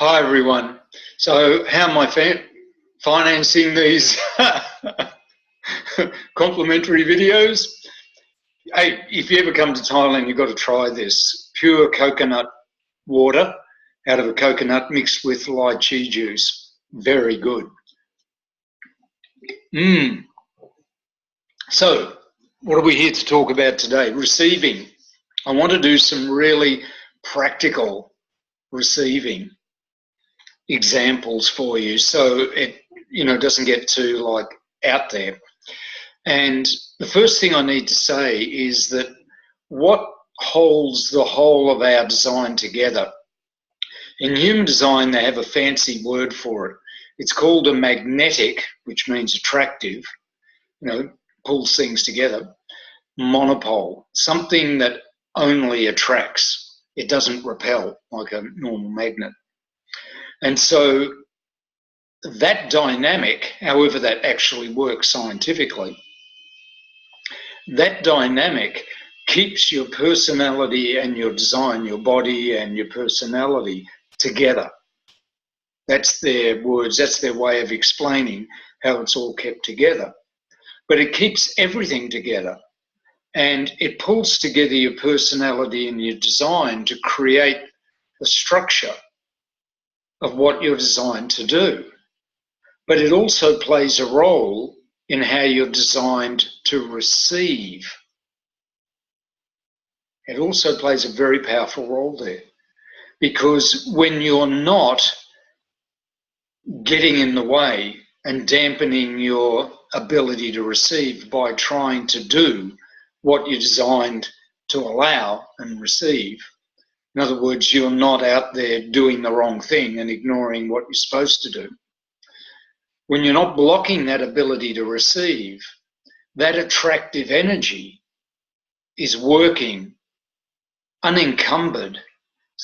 Hi everyone. So how am I financing these complimentary videos? Hey, if you ever come to Thailand, you've got to try this. Pure coconut water out of a coconut mixed with lychee juice. Very good. So what are we here to talk about today? Receiving. I want to do some really practical receiving examples for you so it doesn't get too out there. And the first thing I need to say is that what holds the whole of our design together, in human design they have a fancy word for it. It's called a magnetic, which means attractive, pulls things together, monopole, something that only attracts. It doesn't repel like a normal magnet. And so that dynamic, however that actually works scientifically, that dynamic keeps your personality and your design, your body and your personality together. That's their words, that's their way of explaining how it's all kept together. But it keeps everything together, and it pulls together your personality and your design to create the structure of what you're designed to do. But it also plays a role in how you're designed to receive. It also plays a very powerful role there, because when you're not getting in the way and dampening your ability to receive by trying to do what you're designed to allow and receive, in other words, you're not out there doing the wrong thing and ignoring what you're supposed to do. When you're not blocking that ability to receive, that attractive energy is working unencumbered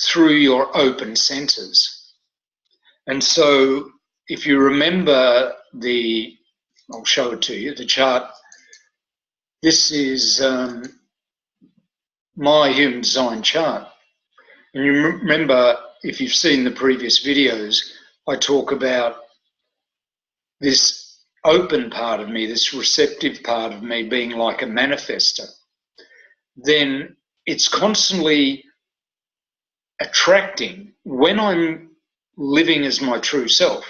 through your open centers. And so if you remember I'll show it to you, the chart. This is my human design chart. And you remember, if you've seen the previous videos, I talk about this open part of me, this receptive part of me being like a manifester. Then it's constantly attracting. When I'm living as my true self,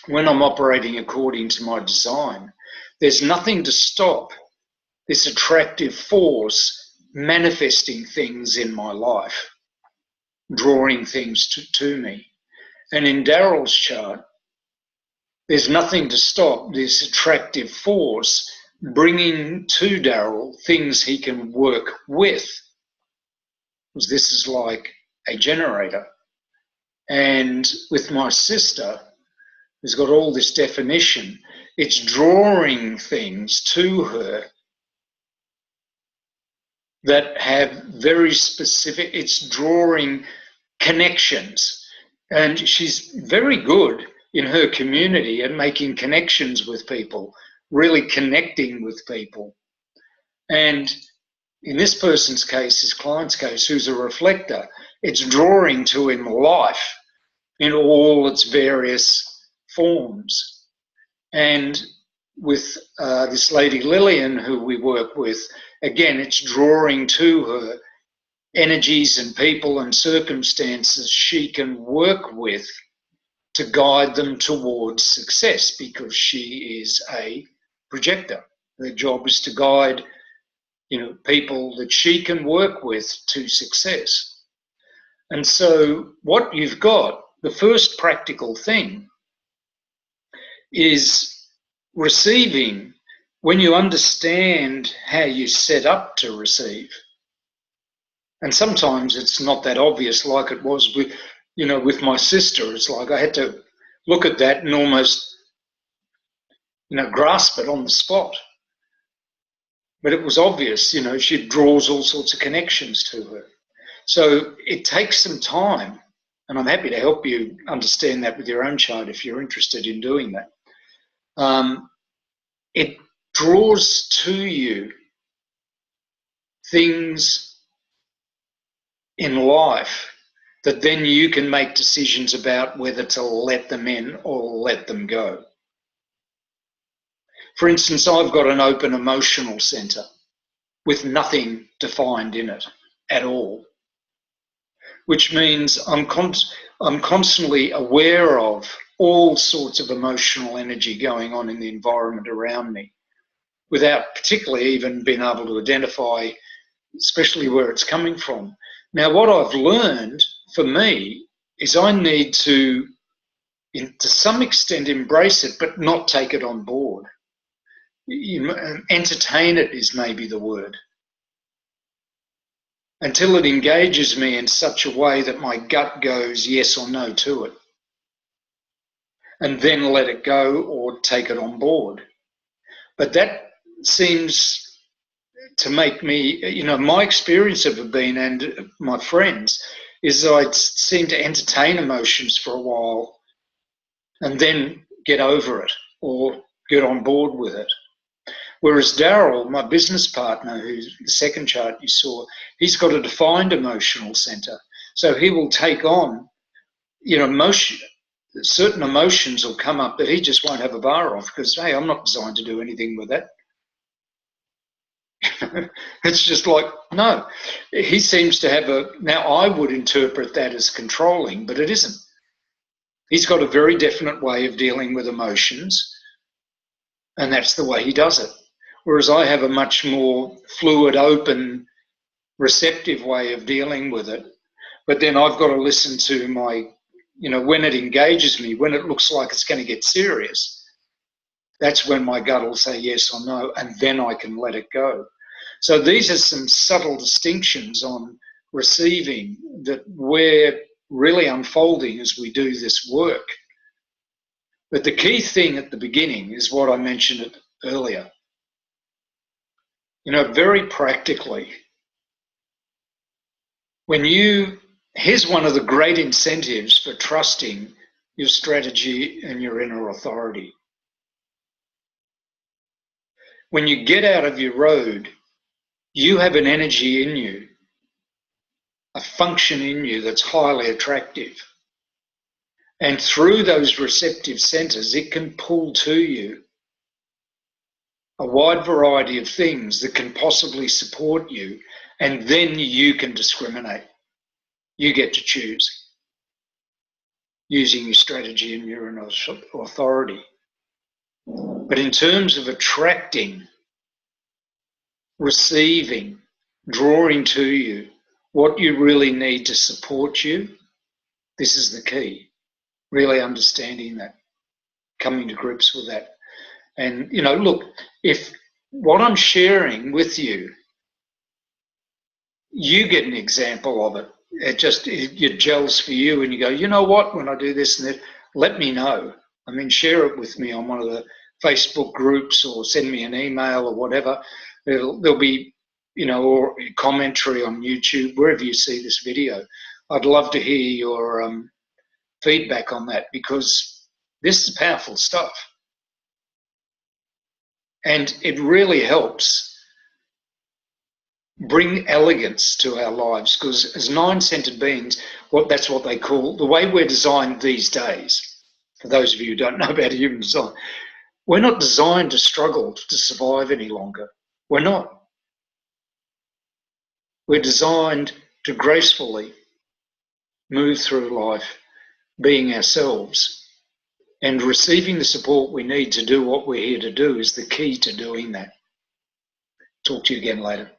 when I'm operating according to my design, there's nothing to stop this attractive force manifesting things in my life, drawing things to me. And in Daryl's chart, there's nothing to stop this attractive force bringing to Daryl things he can work with, because this is like a generator. And with my sister, who's got all this definition, it's drawing things to her that have very specific, it's drawing connections. And she's very good in her community at making connections with people, really connecting with people. And in this person's case, his client's case, who's a reflector, it's drawing to him life in all its various forms. And with this lady Lillian, who we work with, again, it's drawing to her energies and people and circumstances she can work with to guide them towards success, because she is a projector. Her job is to guide, people that she can work with to success. And so what you've got, the first practical thing is receiving. When you understand how you set up to receive, and sometimes it's not that obvious, like it was with my sister. It's like I had to look at that and almost grasp it on the spot. But it was obvious, she draws all sorts of connections to her. So it takes some time, and I'm happy to help you understand that with your own chart if you're interested in doing that. It draws to you things in life that then you can make decisions about whether to let them in or let them go. For instance, I've got an open emotional centre with nothing defined in it at all, which means I'm constantly aware of all sorts of emotional energy going on in the environment around me without particularly even being able to identify especially where it's coming from. Now, what I've learned for me is I need to some extent, embrace it, but not take it on board. Entertain it is maybe the word, until it engages me in such a way that my gut goes yes or no to it, and then let it go or take it on board. But that seems to make me, my experience of it being, and my friends, is that I seem to entertain emotions for a while and then get over it or get on board with it. Whereas Daryl, my business partner, who's the second chart you saw, he's got a defined emotional centre. So he will take on, certain emotions will come up that he just won't have a bar of because, hey, I'm not designed to do anything with that. It's just like, no. He seems to have now I would interpret that as controlling, but it isn't. He's got a very definite way of dealing with emotions, and that's the way he does it. Whereas I have a much more fluid, open, receptive way of dealing with it. But then I've got to listen to my, when it engages me, when it looks like it's going to get serious, that's when my gut will say yes or no, and then I can let it go. So these are some subtle distinctions on receiving that we're really unfolding as we do this work. But the key thing at the beginning is what I mentioned earlier. Very practically, here's one of the great incentives for trusting your strategy and your inner authority. When you get out of your road, you have an energy in you, a function in you that's highly attractive. And through those receptive centers, it can pull to you a wide variety of things that can possibly support you, and then you can discriminate. You get to choose using your strategy and your authority. But in terms of attracting, receiving, drawing to you what you really need to support you, this is the key. Really understanding that, coming to grips with that. And, look, if what I'm sharing with you, you get an example of it, it gels for you and you go, you know what, when I do this and that, let me know. I mean, share it with me on one of the Facebook groups or send me an email or whatever. There'll be, or commentary on YouTube, wherever you see this video. I'd love to hear your feedback on that, because this is powerful stuff. And it really helps bring elegance to our lives, because as nine-centered beings, that's what they call, the way we're designed these days, for those of you who don't know about human design, we're not designed to struggle to survive any longer. We're not. We're designed to gracefully move through life being ourselves, and receiving the support we need to do what we're here to do is the key to doing that. Talk to you again later.